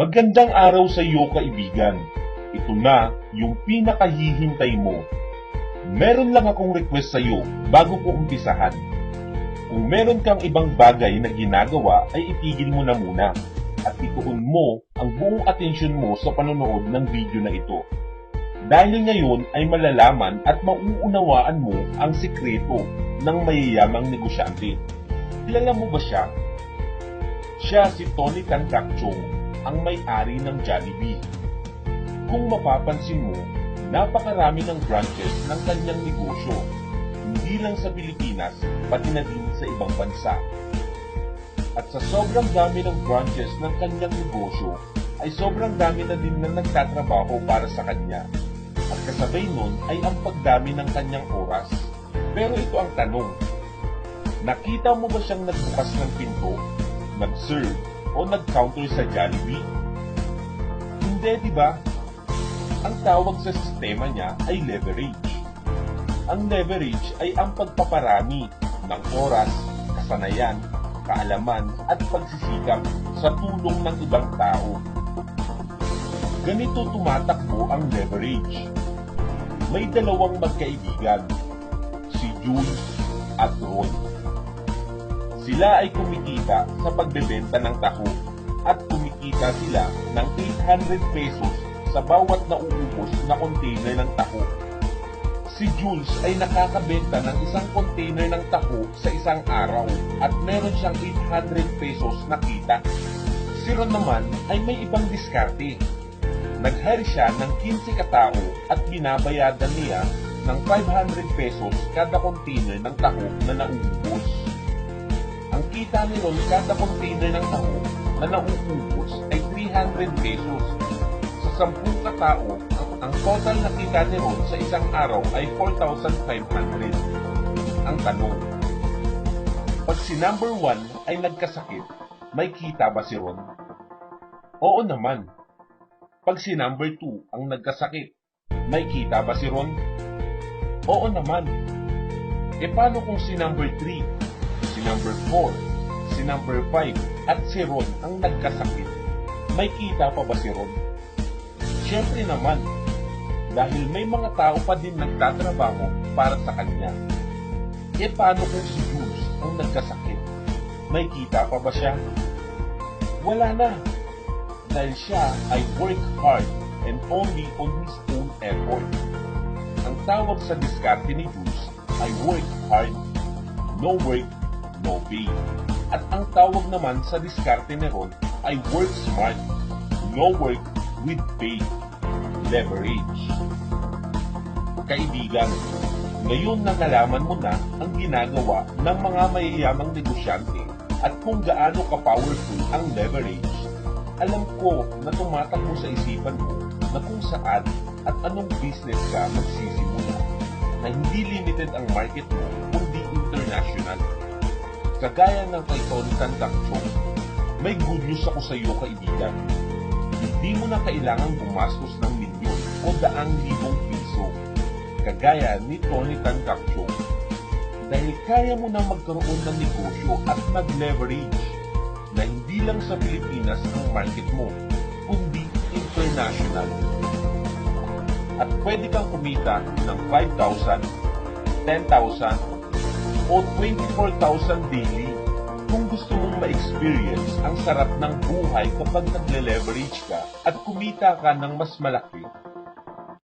Magandang araw sa iyo, kaibigan. Ito na yung pinakahihintay mo. Meron lang akong request sa iyo bago ko umpisahan. Kung meron kang ibang bagay na ginagawa ay itigil mo na muna at ituon mo ang buong atensyon mo sa panonood ng video na ito. Dahil ngayon ay malalaman at mauunawaan mo ang sikreto ng mayayamang negosyante. Kilala mo ba siya? Siya si Tony Tan Kak Chung, ang may-ari ng Jollibee. Kung mapapansin mo, napakarami ng branches ng kanyang negosyo, hindi lang sa Pilipinas, pati na din sa ibang bansa. At sa sobrang dami ng branches ng kanyang negosyo, ay sobrang dami na din na nagtatrabaho para sa kanya. At kasabay nun ay ang pagdami ng kanyang oras. Pero ito ang tanong, nakita mo ba siyang nagbukas ng pinto, nag-serve, o nag-counter sa Jollibee? Hindi, di ba? Ang tawag sa sistema niya ay leverage. Ang leverage ay ang pagpaparami ng oras, kasanayan, kaalaman at pagsisikap sa tulong ng ibang tao. Ganito tumatakbo ang leverage. May dalawang magkaibigan, si Jules at Ron. Sila ay kumikita sa pagbebenta ng taho at kumikita sila ng 800 pesos sa bawat nauubos na container ng taho. Si Jules ay nakakabenta ng isang container ng taho sa isang araw at meron siyang 800 pesos na kita. Si Ron naman ay may ibang diskarte. Nag-hire siya ng 15 katao at binabayadan niya ng 500 pesos kada container ng taho na nauubos. Ang kita ni Ron kada container ng taho na nauubos ay 300 pesos. Sa 10 katao, ang total na kita ni Ron sa isang araw ay 4,500. Ang tanong, pag si number 1 ay nagkasakit, may kita ba si Ron? Oo naman. Pag si number 2 ang nagkasakit, may kita ba si Ron? Oo naman. E paano kung si number 3, si number 4, si number 5 at si Ron ang nagkasakit? May kita pa ba si Ron? Siyempre naman, dahil may mga tao pa din nagtatrabaho para sa kanya. E paano kung si Jules ang nagkasakit? May kita pa ba siya? Wala na, dahil siya ay work hard and only on his own effort. Ang tawag sa diskarte ni Jules ay work hard, no work, no pay. At ang tawag naman sa diskarte ni Ron ay work smart, no work with pay, leverage. Kaibigan, ngayon nakalaman mo na ang ginagawa ng mga mayayamang negosyante at kung gaano ka-powerful ang leverage. Alam ko na tumatakbo sa isipan mo na kung saan at anong business ka magsisimula, na hindi limited ang market mo kundi international. Kagaya ng kay Tony Tan Kak Chung, may good news ako sa iyo, kaibigan. Hindi mo na kailangang gumastos ng milyon o daang libong piso, kagaya ni Tony Tan Kak Chung. Dahil kaya mo na magkaroon ng negosyo at mag-leverage na hindi lang sa Pilipinas ang market mo, kundi international. At pwede kang kumita ng 5,000, 10,000, o 24,000 daily kung gusto mong ma-experience ang sarap ng buhay kapag nagle-leverage ka at kumita ka ng mas malaki